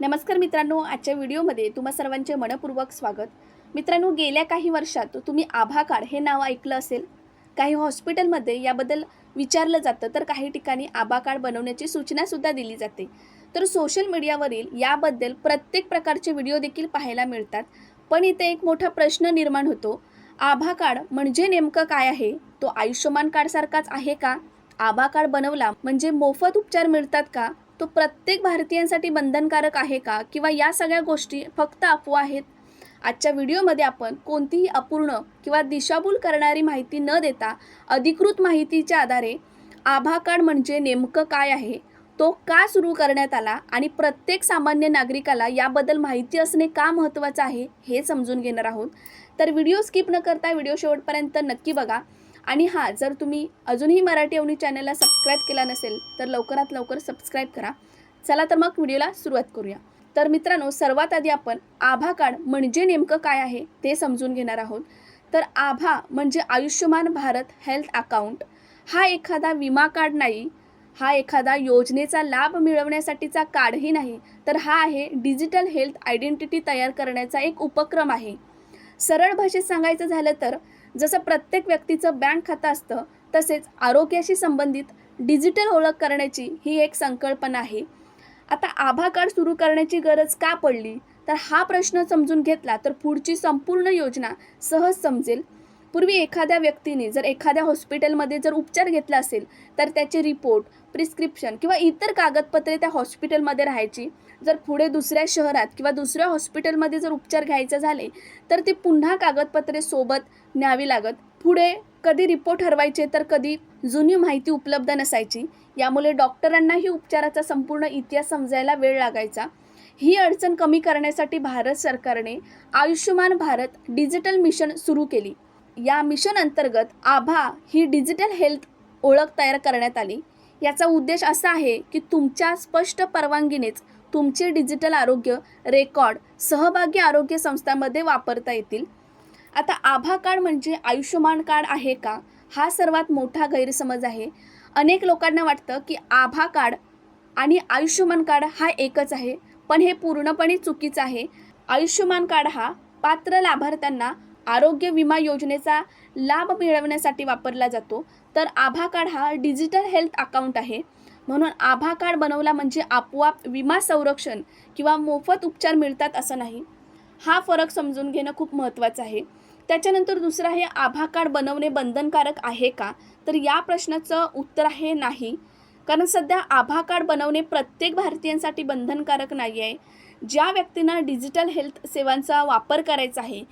नमस्कार मित्रांनो, आजच्या व्हिडिओमध्ये तुम्हा सर्वांचे मनपूर्वक स्वागत। मित्रांनो, गेल्या काही वर्षात तुम्ही आभा कार्ड हे नाव ऐकलं असेल। काही हॉस्पिटलमध्ये याबद्दल विचारलं जातं, तर काही ठिकाणी आभा कार्ड बनवण्याची सूचना सुद्धा दिली जाते। तर सोशल मीडियावरील याबद्दल प्रत्येक प्रकारचे व्हिडिओ देखील पाहायला मिळतात। पण इथे एक मोठा प्रश्न निर्माण होतो, आभा कार्ड म्हणजे नेमकं काय आहे? तो आयुष्यमान कार्ड सारखाच आहे का? आभा कार्ड बनवला म्हणजे मोफत उपचार मिळतात का? तो प्रत्येक भारतीयांसाठी बंधनकारक आहे का, किंवा या सगळ्या गोष्टी फक्त अफवा आहेत? आजच्या व्हिडिओमध्ये आपण कोणतीही अपूर्ण किंवा दिशाभूल करणारी माहिती न देता अधिकृत माहितीच्या आधारे आभा कार्ड म्हणजे नेमकं काय आहे, तो का सुरू करण्यात आला आणि प्रत्येक सामान्य नागरिकाला याबद्दल माहिती असणे का महत्त्वाचं आहे हे समजून घेणार आहोत। तर व्हिडिओ स्किप न करता व्हिडिओ शेवटपर्यंत नक्की बघा। आणि जर तुम्ही अजूनही मराठी अवनी चॅनलला सबस्क्राईब केला नसेल तर लवकरात लवकर सबस्क्राईब करा। चला तर मग व्हिडिओला सुरुवात करूया। तर मित्रांनो, सर्वात आधी आपण आभा कार्ड म्हणजे नेमकं काय आहे ते समजून घेणार आहोत। तर आभा म्हणजे आयुष्यमान भारत हेल्थ अकाउंट। हा एखादा विमा कार्ड नाही, हा एखादा योजनेचा लाभ मिळवण्यासाठीचा कार्डही नाही, तर हा आहे डिजिटल हेल्थ आयडेंटिटी तयार करण्याचा एक उपक्रम आहे। सरळ भाषेत सांगायचं झालं तर जसं प्रत्येक व्यक्तीचं बँक खातं असतं, तसेच आरोग्याशी संबंधित डिजिटल ओळख करण्याची ही एक संकल्पना आहे। आता आभा कार्ड सुरू करण्याची गरज का पडली, तर हा प्रश्न समजून घेतला तर पुढची संपूर्ण योजना सहज समजेल। पूर्वी एखाद्या व्यक्तीने जर एखाद्या हॉस्पिटलमध्ये जर उपचार घेतला असेल, तर त्याचे रिपोर्ट, प्रिस्क्रिप्शन किंवा इतर कागदपत्रे त्या हॉस्पिटलमध्ये राहायची। जर पुढे दुसऱ्या शहरात किंवा दुसऱ्या हॉस्पिटलमध्ये जर उपचार घ्यायचे झाले, तर ते पुन्हा कागदपत्रे सोबत न्यावी लागत। पुढे कधी रिपोर्ट हरवायचे तर कधी जुनी माहिती उपलब्ध नसायची। यामुळे डॉक्टरांनाही उपचाराचा संपूर्ण इतिहास समजायला वेळ लागायचा। ही अडचण कमी करण्यासाठी भारत सरकारने आयुष्यमान भारत डिजिटल मिशन सुरू केली। या मिशन अंतर्गत आभा ही डिजिटल हेल्थ ओळख तयार करण्यात आली। याचा उद्देश असा आहे की तुमच्या स्पष्ट परवानगीनेच तुमचे डिजिटल आरोग्य रेकॉर्ड सहभागी आरोग्य संस्थांमध्ये वापरता येतील। आता आभा कार्ड म्हणजे आयुष्यमान कार्ड आहे का, हा सर्वात मोठा गैरसमज आहे। अनेक लोकांना वाटतं की आभा कार्ड आणि आयुष्यमान कार्ड हा एकच आहे, पण हे पूर्णपणे चुकीचं आहे। आयुष्यमान कार्ड हा पात्र लाभार्थ्यांना आरोग्य विमा योजनेचा लाभ मिळवण्यासाठी वापरला जातो, तर आभा कार्ड हा डिजिटल हेल्थ अकाउंट आहे। म्हणून आभा कार्ड बनवला म्हणजे आपोआप विमा संरक्षण किंवा मोफत उपचार मिळतात असं नाही। हा फरक समजून घेणं खूप महत्त्वाचं आहे। त्याच्यानंतर दुसरं आहे, आभा कार्ड बनवणे बंधनकारक आहे का, तर या प्रश्नाचं उत्तर आहे नाही। कारण सध्या आभा कार्ड बनवणे प्रत्येक भारतीयांसाठी बंधनकारक नाही आहे। ज्या व्यक्तींना डिजिटल हेल्थ सेवांचा वापर करायचा आहे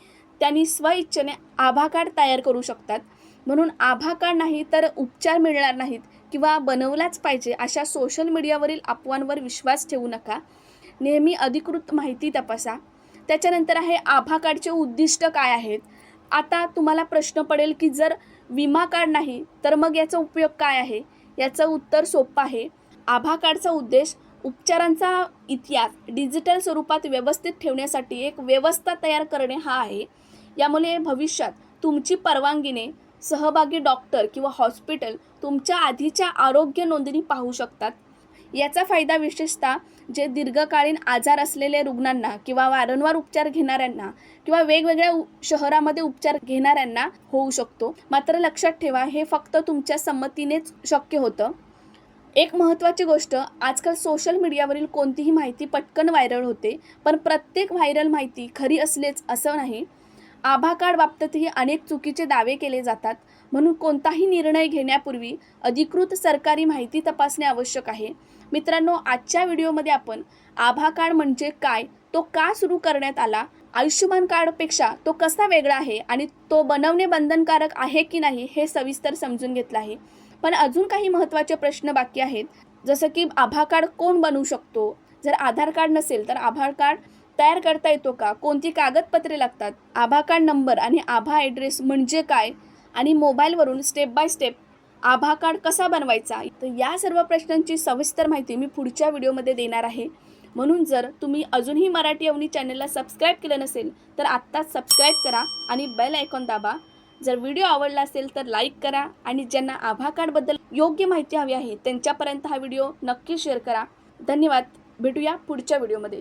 त्यांनी स्वइच्छेने आभा कार्ड तयार करू शकतात। म्हणून आभा कार्ड नाही तर उपचार मिळणार नाहीत किंवा बनवलाच पाहिजे अशा सोशल मीडियावरील अफवांवर विश्वास ठेवू नका। नेहमी अधिकृत माहिती तपासा। त्याच्यानंतर आहे, आभा कार्डचे उद्दिष्ट काय आहेत। आता तुम्हाला प्रश्न पडेल की जर विमा कार्ड नाही तर मग याचा उपयोग काय आहे। याचं उत्तर सोपं आहे। आभा कार्डचा उद्देश उपचारांचा इतिहास डिजिटल स्वरूपात व्यवस्थित ठेवण्यासाठी एक व्यवस्था तयार करणे हा आहे। यामुळे भविष्यात तुमची परवानगीने सहभागी डॉक्टर किंवा हॉस्पिटल तुमच्या आधीच्या आरोग्य नोंदणी पाहू शकतात। याचा फायदा विशेषतः जे दीर्घकालीन आजार असलेल्या रुग्णांना किंवा वारंवार उपचार घेणाऱ्यांना किंवा वेगवेगळ्या शहरामध्ये उपचार घेणाऱ्यांना होऊ शकतो। मात्र लक्षात ठेवा, हे फक्त तुमच्या संमतीनेच शक्य होतं। एक महत्त्वाची गोष्ट, आजकाल सोशल मीडियावरील कोणतीही माहिती पटकन व्हायरल होते, पण प्रत्येक व्हायरल माहिती खरी असलेच असं नाही। आभा कार्ड बाबतीतही अनेक चुकीचे दावे केले जातात। म्हणून कोणताही निर्णय घेण्यापूर्वी अधिकृत सरकारी माहिती तपासणे आवश्यक आहे। मित्रांनो, आजच्या व्हिडिओमध्ये आपण आभा कार्ड म्हणजे काय, तो का सुरू करण्यात आला, आयुष्यमान कार्डपेक्षा तो कसा वेगळा आहे आणि तो बनवणे बंधनकारक आहे की नाही हे सविस्तर समजून घेतलं आहे। पण अजून काही महत्त्वाचे प्रश्न बाकी आहेत, जसं की आभा कार्ड कोण बनवू शकतो, जर आधार कार्ड नसेल तर आभा कार्ड तयार करता येतो का, कोणती कागदपत्रे लागतात, आभा कार्ड नंबर आणि आभा ॲड्रेस म्हणजे काय, आणि मोबाईलवरून step by step Abha card कसा बनवायचा, तर या सर्व प्रश्नांची सविस्तर माहिती मी पुढच्या व्हिडिओमध्ये देणार आहे। म्हणून जर तुम्ही अजूनही मराठी अवनी चॅनलला सबस्क्राईब केलं नसेल तर आत्ताच सबस्क्राईब करा आणि बेल आयकॉन दाबा। जर व्हिडिओ आवडला असेल तर लाईक करा आणि ज्यांना आभा कार्डबद्दल योग्य माहिती हवी आहे त्यांच्यापर्यंत हा व्हिडिओ नक्की शेअर करा। धन्यवाद। भेटूया पुढच्या व्हिडिओमध्ये।